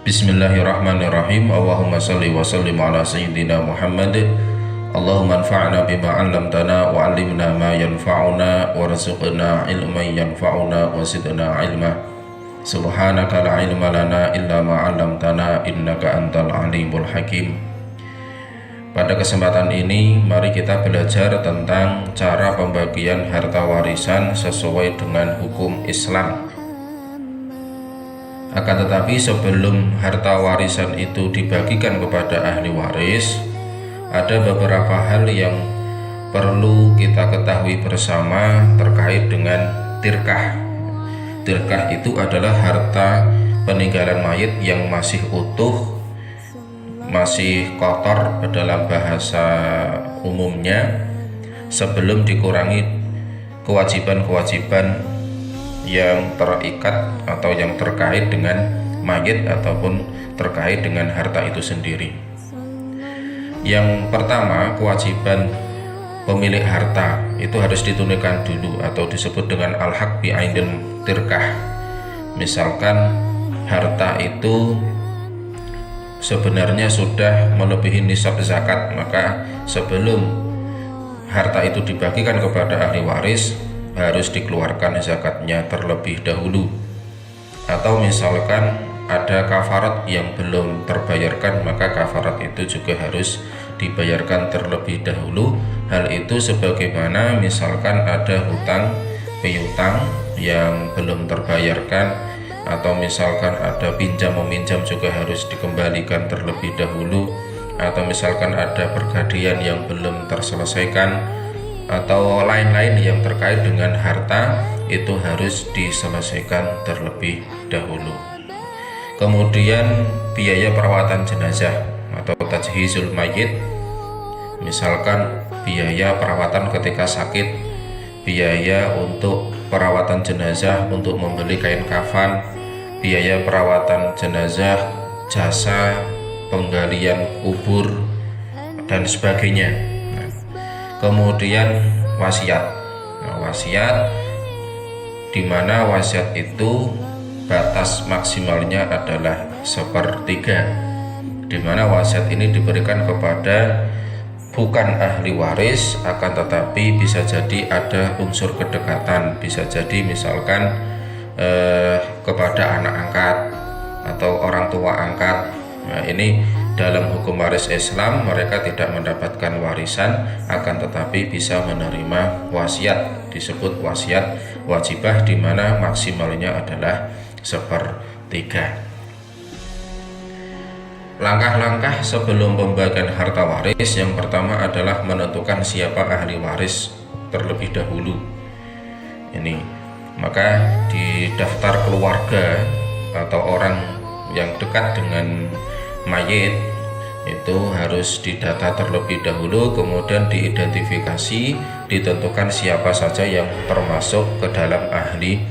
Bismillahirrahmanirrahim. Allahumma salli wa sallim ala sayyidina Muhammad. Allahumma anfa'na bima 'allamtana wa 'allimna ma yanfa'una warzuqna ilman yanfa'una wa zidna ilma. Subhanaka la ilma lana illa ma 'allamtana innaka antal alimul hakim. Pada kesempatan ini mari kita belajar tentang cara pembagian harta warisan sesuai dengan hukum Islam. Akan tetapi sebelum harta warisan itu dibagikan kepada ahli waris, ada beberapa hal yang perlu kita ketahui bersama terkait dengan tirkah. Tirkah itu adalah harta peninggalan mayit yang masih utuh, masih kotor dalam bahasa umumnya, sebelum dikurangi kewajiban-kewajiban yang terikat atau yang terkait dengan mayit ataupun terkait dengan harta itu sendiri. Yang pertama, kewajiban pemilik harta itu harus ditunaikan dulu atau disebut dengan al-haq bi'ainil tirkah. Misalkan harta itu sebenarnya sudah melebihi nisab zakat, maka sebelum harta itu dibagikan kepada ahli waris harus dikeluarkan zakatnya terlebih dahulu. Atau misalkan ada kafarat yang belum terbayarkan, maka kafarat itu juga harus dibayarkan terlebih dahulu. Hal itu sebagaimana misalkan ada hutang piutang yang belum terbayarkan, atau misalkan ada pinjam meminjam juga harus dikembalikan terlebih dahulu, atau misalkan ada pergadaian yang belum terselesaikan, atau lain-lain yang terkait dengan harta itu harus diselesaikan terlebih dahulu. Kemudian biaya perawatan jenazah atau tajhizul mayit, misalkan biaya perawatan ketika sakit, biaya untuk perawatan jenazah untuk membeli kain kafan, biaya perawatan jenazah, jasa penggalian kubur dan sebagainya. Kemudian wasiat. Wasiat di mana wasiat itu batas maksimalnya adalah 1/3, di mana wasiat ini diberikan kepada bukan ahli waris, akan tetapi bisa jadi ada unsur kedekatan, bisa jadi misalkan kepada anak angkat atau orang tua angkat. Nah, ini dalam hukum waris Islam mereka tidak mendapatkan warisan, akan tetapi bisa menerima wasiat, disebut wasiat wajibah, di mana maksimalnya adalah 1/3. Langkah-langkah sebelum pembagian harta waris, yang pertama adalah menentukan siapa ahli waris terlebih dahulu. Ini maka di daftar keluarga atau orang yang dekat dengan mayit itu harus didata terlebih dahulu, kemudian diidentifikasi, ditentukan siapa saja yang termasuk ke dalam ahli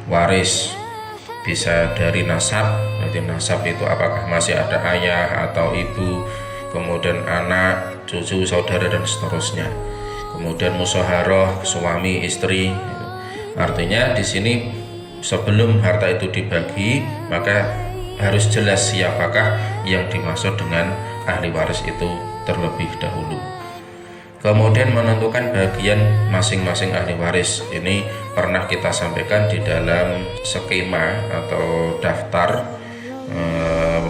waris. Bisa dari nasab, jadi nasab itu apakah masih ada ayah atau ibu, kemudian anak, cucu, saudara dan seterusnya. Kemudian musyawarah suami istri. Artinya di sini sebelum harta itu dibagi, maka harus jelas siapakah yang dimaksud dengan ahli waris itu terlebih dahulu. Kemudian menentukan bagian masing-masing ahli waris. Ini pernah kita sampaikan di dalam skema atau daftar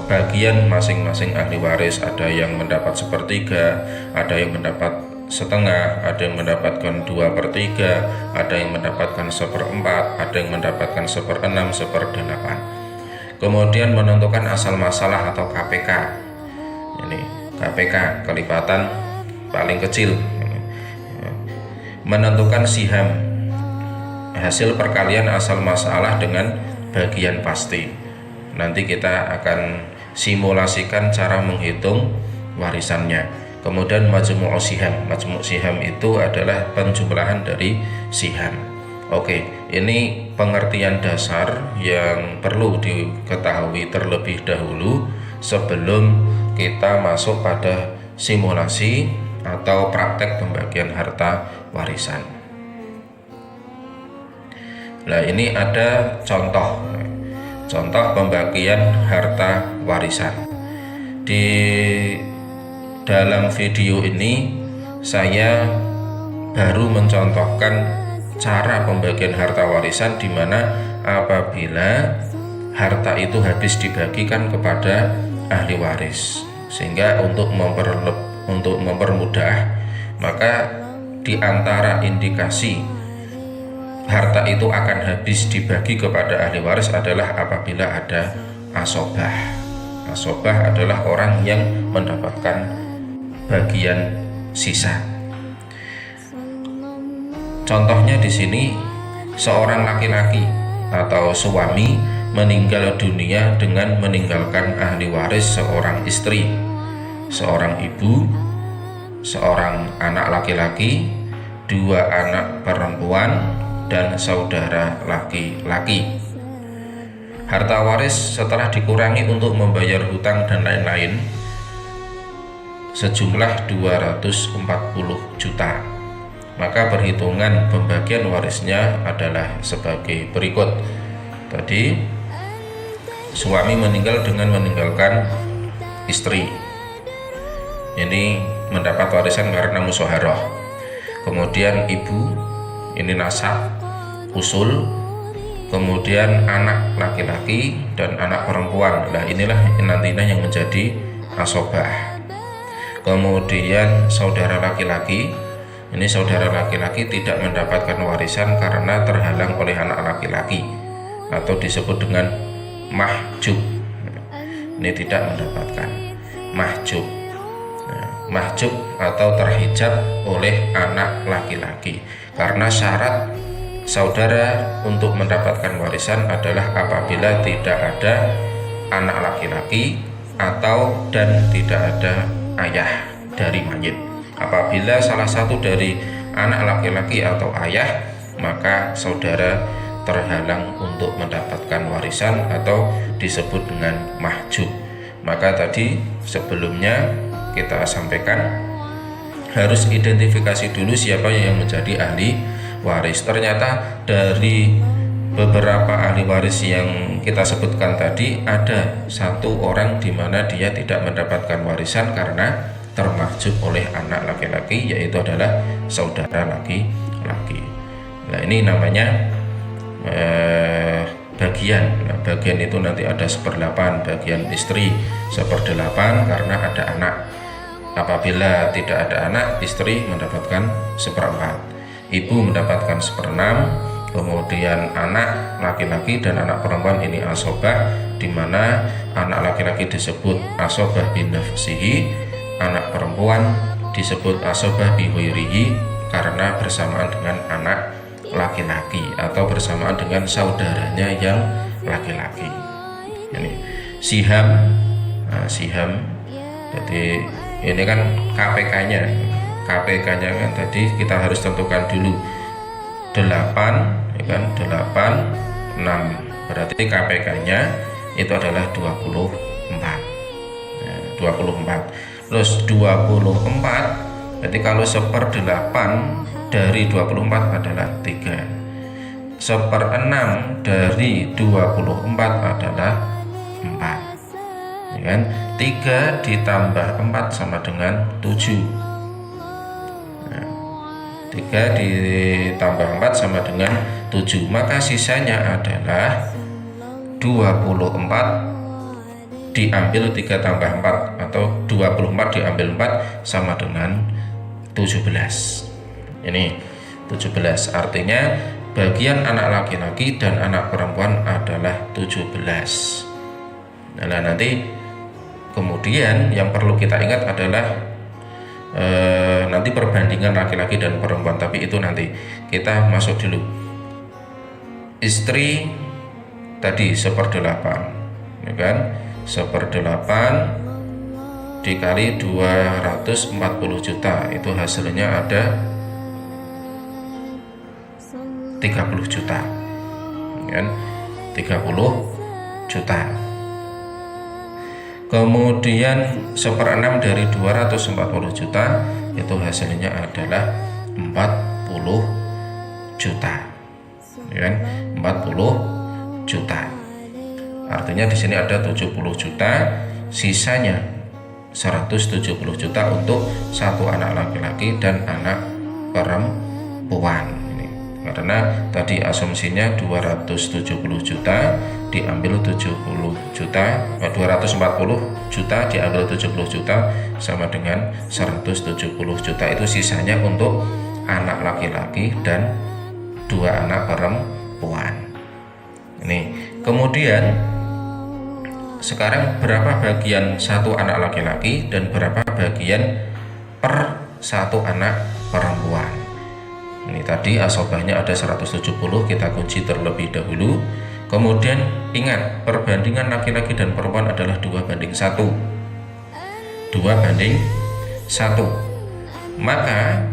bagian masing-masing ahli waris. Ada yang mendapat 1/3, ada yang mendapat setengah, ada yang mendapatkan 2/3, ada yang mendapatkan 1/4, ada yang mendapatkan 1/6, 1/8. Kemudian menentukan asal masalah atau KPK. Ini KPK, kelipatan paling kecil. Menentukan siham, hasil perkalian asal masalah dengan bagian pasti. Nanti kita akan simulasikan cara menghitung warisannya. Kemudian majmu' siham. Majmu' siham itu adalah penjumlahan dari siham. Oke, ini pengertian dasar yang perlu diketahui terlebih dahulu sebelum kita masuk pada simulasi atau praktek pembagian harta warisan. Nah, ini ada contoh. Contoh pembagian harta warisan. Di dalam video ini saya baru mencontohkan cara pembagian harta warisan, di mana apabila harta itu habis dibagikan kepada ahli waris, sehingga untuk mempermudah, maka di antara indikasi harta itu akan habis dibagi kepada ahli waris adalah apabila ada asobah. Asobah adalah orang yang mendapatkan bagian sisa. Contohnya di sini, seorang laki-laki atau suami meninggal dunia dengan meninggalkan ahli waris seorang istri, seorang ibu, seorang anak laki-laki, 2 anak perempuan, dan saudara laki-laki. Harta waris setelah dikurangi untuk membayar hutang dan lain-lain sejumlah 240 juta. Maka perhitungan pembagian warisnya adalah sebagai berikut. Tadi suami meninggal dengan meninggalkan istri, ini mendapat warisan karena musyawarah. Kemudian ibu, ini nasab usul. Kemudian anak laki-laki dan anak perempuan, nah inilah nantinya yang menjadi asobah. Kemudian saudara laki-laki, ini saudara laki-laki tidak mendapatkan warisan karena terhalang oleh anak laki-laki atau disebut dengan mahjub. Ini tidak mendapatkan mahjub. Mahjub atau terhijab oleh anak laki-laki, karena syarat saudara untuk mendapatkan warisan adalah apabila tidak ada anak laki-laki atau dan tidak ada ayah dari mayit. Apabila salah satu dari anak laki-laki atau ayah, maka saudara terhalang untuk mendapatkan warisan atau disebut dengan mahjub. Maka tadi sebelumnya kita sampaikan harus identifikasi dulu siapa yang menjadi ahli waris. Ternyata dari beberapa ahli waris yang kita sebutkan tadi, ada satu orang di mana dia tidak mendapatkan warisan karena termahjub oleh anak laki-laki, yaitu adalah saudara laki-laki. Nah, ini namanya bagian. Nah, bagian itu nanti ada 1/8, bagian istri 1/8 karena ada anak. Apabila tidak ada anak, istri mendapatkan 1/4, ibu mendapatkan 1/6, kemudian anak laki-laki dan anak perempuan ini asobah, di mana anak laki-laki disebut asobah bin nafsihi, anak perempuan disebut asobah bi ghairihi karena bersamaan dengan anak laki-laki atau bersamaan dengan saudaranya yang laki-laki. Ini siham. Nah, siham. Jadi ini kan KPK-nya kan tadi kita harus tentukan dulu 8, ya kan, 8, 6, berarti KPK-nya itu adalah 24. Nah, 24. Terus 24 berarti kalau 1/8 dari 24 adalah 3. 1/6 dari 24 adalah 4. Ya kan? 3 ditambah 4 sama dengan 7. 3 ditambah 4 sama dengan 7, maka sisanya adalah 24 diambil 3 tambah 4 atau 24 diambil 4 sama dengan 17. Ini 17, artinya bagian anak laki-laki dan anak perempuan adalah 17. Nah, nanti kemudian yang perlu kita ingat adalah nanti perbandingan laki-laki dan perempuan, tapi itu nanti kita masuk dulu. Istri tadi 1/8, ya kan, 1/8 dikali 240 juta, itu hasilnya ada 30 juta, ya kan, 30 juta. Kemudian 1/6 dari 240 juta itu hasilnya adalah 40 juta, ya kan? 40 juta. Artinya di sini ada 70 juta, sisanya 170 juta untuk satu anak laki-laki dan anak perempuan. Ini karena tadi asumsinya 270 juta diambil 70 juta, 240 juta diambil 70 juta sama dengan 170 juta, itu sisanya untuk anak laki-laki dan 2 anak perempuan. Ini kemudian sekarang berapa bagian satu anak laki-laki dan berapa bagian per satu anak perempuan. Ini tadi asobahnya ada 170, kita kunci terlebih dahulu. Kemudian ingat, perbandingan laki-laki dan perempuan adalah 2:1. 2:1. Maka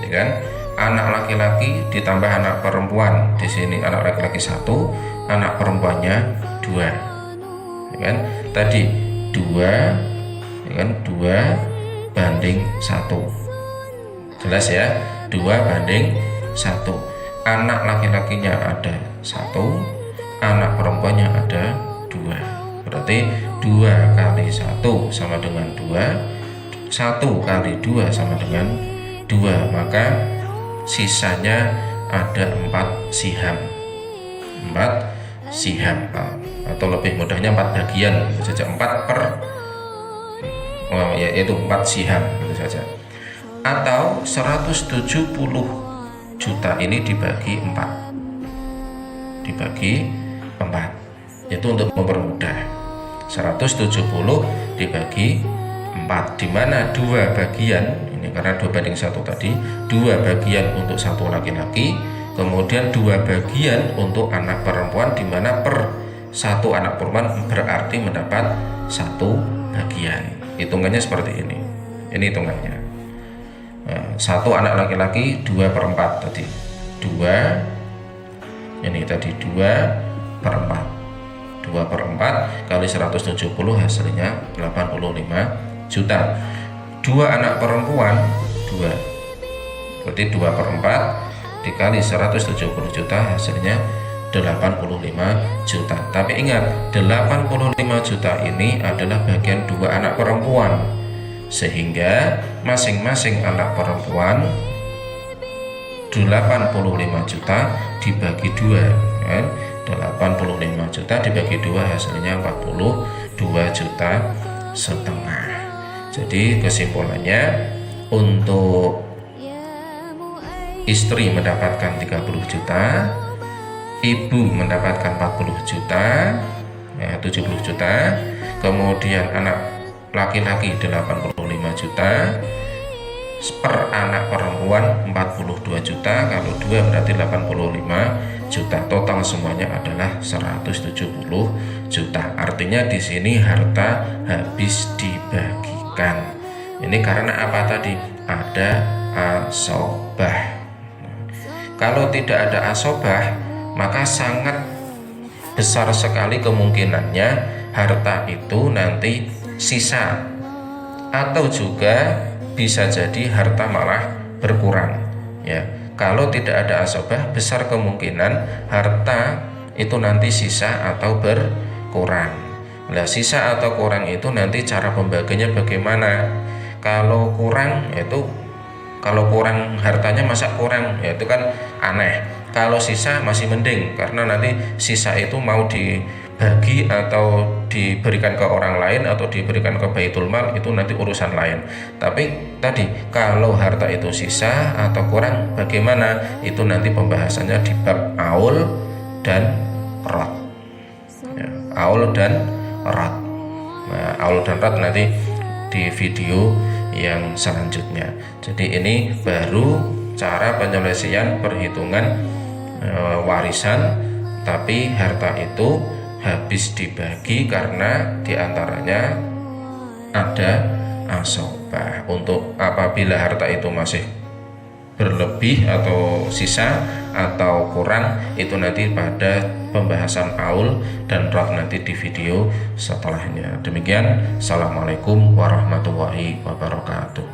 ya kan, anak laki-laki ditambah anak perempuan. Di sini anak laki-laki 1, anak perempuannya 2. Ya kan? Tadi 2 ya kan, 2:1. Jelas ya? 2:1. Anak laki-lakinya ada 1, anak perempuannya ada 2. Berarti 2 kali 1 sama dengan 2, 1 kali 2 sama dengan 2. Maka sisanya ada 4 siham. 4 siham, atau lebih mudahnya 4 bagian gitu saja, 4 per yaitu 4 siham gitu saja. Atau 170 juta ini dibagi 4. Dibagi 4. Itu untuk mempermudah. 170 dibagi 4, di mana 2 bagian ini karena 2:1 tadi, 2 bagian untuk satu laki-laki, kemudian 2 bagian untuk anak perempuan, di mana per satu anak perempuan berarti mendapat 1 bagian. Hitungannya seperti ini. Ini hitungannya. Satu anak laki-laki 2/4 tadi. 2 ini tadi 2/4. 2/4 kali 170 hasilnya 85 juta. 2 anak perempuan 2. Berarti 2/4 dikali 170 juta hasilnya 85 juta. Tapi ingat, 85 juta ini adalah bagian 2 anak perempuan, sehingga masing-masing anak perempuan 85 juta dibagi 2 kan? 85 juta dibagi 2 hasilnya 42 juta setengah. Jadi kesimpulannya, untuk istri mendapatkan 30 juta, ibu mendapatkan 40 juta, 70 juta, kemudian anak laki-laki 85 juta, per anak perempuan 42 juta, kalau 2 berarti 85 juta. Total semuanya adalah 170 juta. Artinya di sini harta habis dibagikan. Ini karena apa tadi? Ada asobah. Kalau tidak ada asobah, maka sangat besar sekali kemungkinannya harta itu nanti sisa, atau juga bisa jadi harta malah berkurang ya. Kalau tidak ada asobah, besar kemungkinan harta itu nanti sisa atau berkurang. Nah, sisa atau kurang itu nanti cara pembagiannya bagaimana? Kalau kurang itu, kalau kurang hartanya masa kurang, ya itu kan aneh. Kalau sisa masih mending, karena nanti sisa itu mau dibagi atau diberikan ke orang lain atau diberikan ke baitul mal, itu nanti urusan lain. Tapi tadi kalau harta itu sisa atau kurang bagaimana, itu nanti pembahasannya di bab aul dan rad ya, aul dan rad. Nah, aul dan rad nanti di video yang selanjutnya. Jadi ini baru cara penyelesaian perhitungan warisan, tapi harta itu habis dibagi karena diantaranya ada asobah. Untuk apabila harta itu masih berlebih atau sisa atau kurang, itu nanti pada pembahasan aul dan rad nanti di video setelahnya. Demikian, assalamualaikum warahmatullahi wabarakatuh.